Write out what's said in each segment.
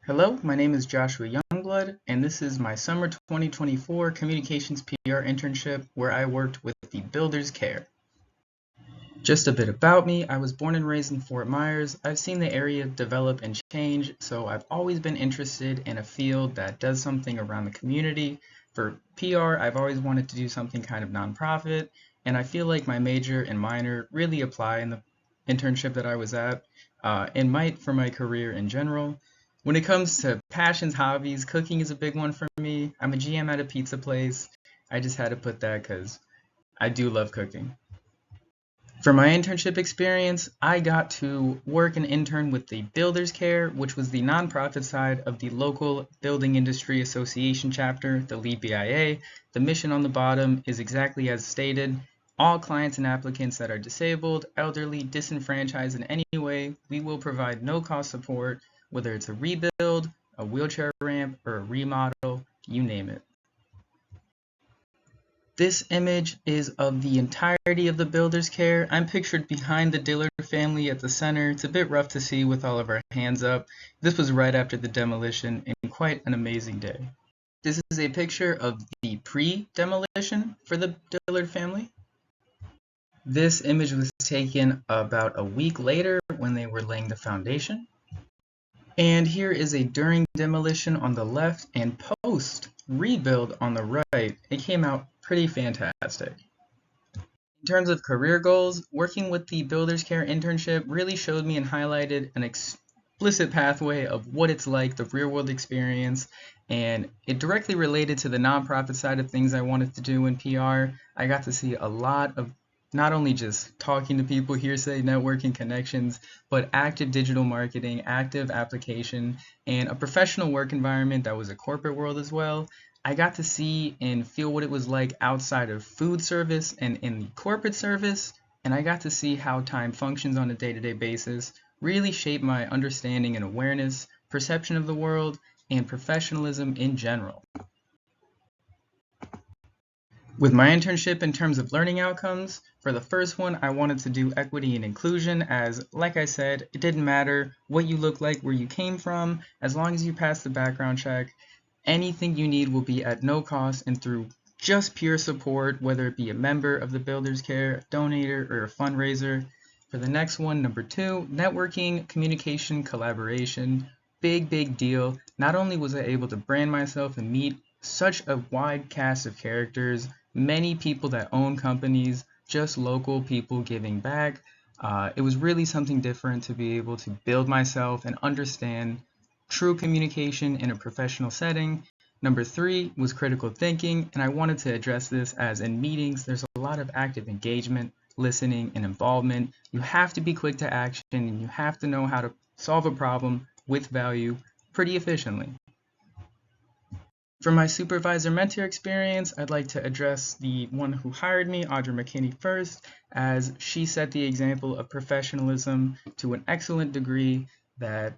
Hello, my name is Joshua Youngblood, and this is my summer 2024 Communications PR internship where I worked with the Builders Care. Just a bit about me, I was born and raised in Fort Myers. I've seen the area develop and change, so I've always been interested in a field that does something around the community. For PR, I've always wanted to do something kind of nonprofit, and I feel like my major and minor really apply in the internship that I was at, and might for my career in general. When it comes to passions, hobbies, cooking is a big one for me. I'm a GM at a pizza place. I just had to put that because I do love cooking. For my internship experience, I got to work and intern with the Builders Care, which was the nonprofit side of the local Building Industry Association chapter, the LEAD BIA. The mission on the bottom is exactly as stated. All clients and applicants that are disabled, elderly, disenfranchised in any way, we will provide no-cost support, whether it's a rebuild, a wheelchair ramp, or a remodel, you name it. This image is of the entirety of the Builders Care. I'm pictured behind the Dillard family at the center. It's a bit rough to see with all of our hands up. This was right after the demolition and quite an amazing day. This is a picture of the pre-demolition for the Dillard family. This image was taken about a week later when they were laying the foundation. And here is a during demolition on the left and post rebuild on the right. It came out pretty fantastic. In terms of career goals, working with the Builders Care internship really showed me and highlighted an explicit pathway of what it's like, the real world experience, and it directly related to the nonprofit side of things I wanted to do in PR. I got to see a lot of not only just talking to people, hearsay, networking, connections, but active digital marketing, active application, and a professional work environment that was a corporate world as well. I got to see and feel what it was like outside of food service and in the corporate service, and I got to see how time functions on a day-to-day basis, really shape my understanding and awareness, perception of the world, and professionalism in general. With my internship in terms of learning outcomes, for the first one, I wanted to do equity and inclusion as, like I said, it didn't matter what you look like, where you came from, as long as you pass the background check, anything you need will be at no cost and through just pure support, whether it be a member of the Builders Care, a donator, or a fundraiser. For the next one, number 2, networking, communication, collaboration, big deal. Not only was I able to brand myself and meet such a wide cast of characters, many people that own companies, just local people giving back. It was really something different to be able to build myself and understand true communication in a professional setting. Number 3 was critical thinking, and I wanted to address this as in meetings, there's a lot of active engagement, listening, and involvement. You have to be quick to action, and you have to know how to solve a problem with value pretty efficiently. For my supervisor-mentor experience, I'd like to address the one who hired me, Audra McKinney, first, as she set the example of professionalism to an excellent degree that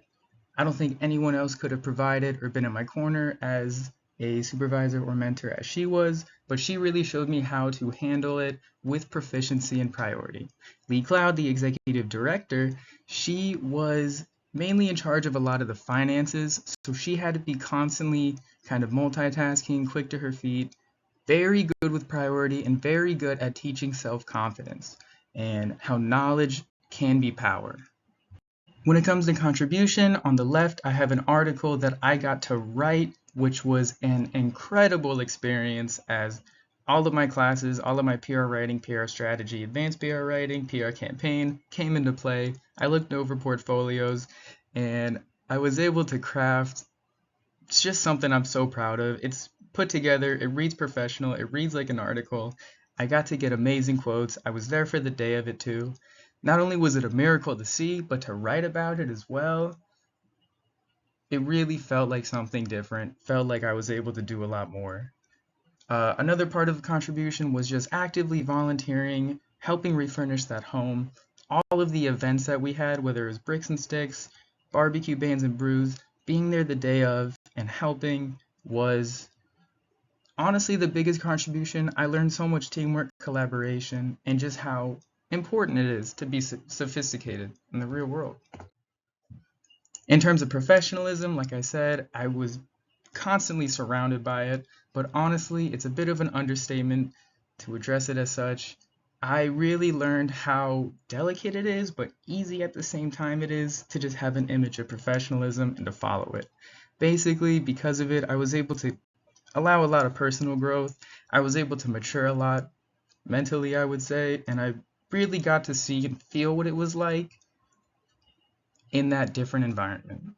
I don't think anyone else could have provided or been in my corner as a supervisor or mentor as she was, but she really showed me how to handle it with proficiency and priority. Lee Cloud, the executive director, she was mainly in charge of a lot of the finances, so she had to be constantly kind of multitasking, quick to her feet, very good with priority, and very good at teaching self-confidence and how knowledge can be power. When it comes to contribution, on the left, I have an article that I got to write, which was an incredible experience as all of my classes, all of my PR writing, PR strategy, advanced PR writing, PR campaign came into play. I looked over portfolios and I was able to craft just something I'm so proud of. It's put together, it reads professional, it reads like an article. I got to get amazing quotes. I was there for the day of it too. Not only was it a miracle to see, but to write about it as well, it really felt like something different, felt like I was able to do a lot more. Another part of the contribution was just actively volunteering, helping refurnish that home. All of the events that we had, whether it was Bricks and Sticks, barbecue bands and brews, being there the day of and helping was honestly the biggest contribution. I learned so much teamwork, collaboration, and just how important it is to be sophisticated in the real world. In terms of professionalism, like I said, I was constantly surrounded by it, but honestly, it's a bit of an understatement to address it as such. I really learned how delicate it is, but easy at the same time it is to just have an image of professionalism and to follow it. Basically, because of it, I was able to allow a lot of personal growth. I was able to mature a lot mentally, I would say, and I really got to see and feel what it was like in that different environment.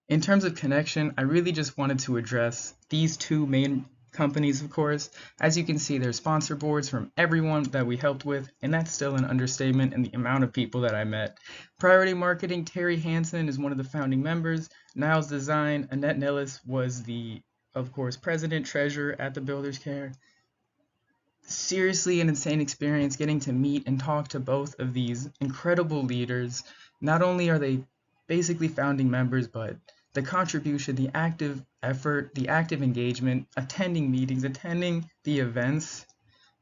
In terms of connection, I really just wanted to address these two main companies, of course. As you can see, there's sponsor boards from everyone that we helped with, and that's still an understatement in the amount of people that I met. Priority Marketing, Terry Hansen is one of the founding members. Niles Design, Annette Nellis was the, of course, president treasurer at the Builders Care. Seriously an insane experience getting to meet and talk to both of these incredible leaders. Not only are they basically founding members, but the contribution, the active effort, the active engagement, attending meetings, attending the events,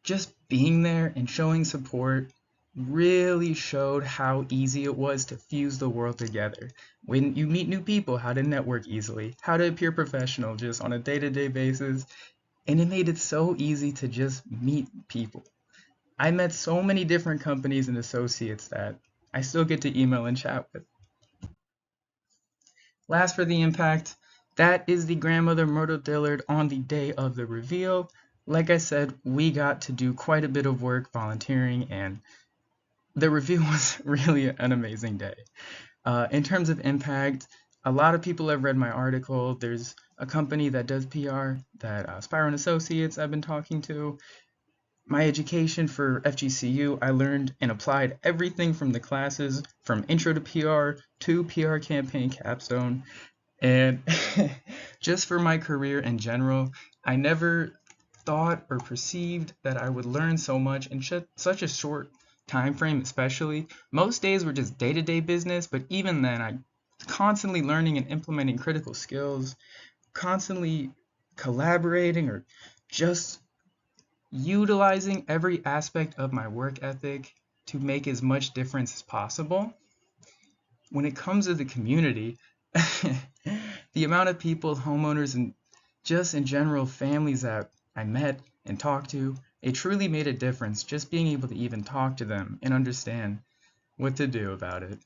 just being there and showing support really showed how easy it was to fuse the world together. When you meet new people, how to network easily, how to appear professional just on a day-to-day basis, and it made it so easy to just meet people. I met so many different companies and associates that I still get to email and chat with. Last for the impact, that is the grandmother Myrtle Dillard on the day of the reveal. Like I said, we got to do quite a bit of work volunteering, and the reveal was really an amazing day. In terms of impact, a lot of people have read my article. There's a company that does PR, that Spiro and Associates I've been talking to. My education for FGCU, I learned and applied everything from the classes from intro to PR to PR campaign capstone. And just for my career in general, I never thought or perceived that I would learn so much in such a short time frame, especially. Most days were just day-to-day business, but even then, I constantly learning and implementing critical skills, constantly collaborating or just utilizing every aspect of my work ethic to make as much difference as possible. When it comes to the community, the amount of people, homeowners, and just in general families that I met and talked to, it truly made a difference just being able to even talk to them and understand what to do about it.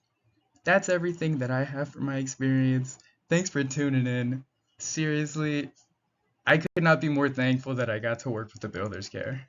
That's everything that I have for my experience. Thanks for tuning in. Seriously, I could not be more thankful that I got to work with the Builders Care.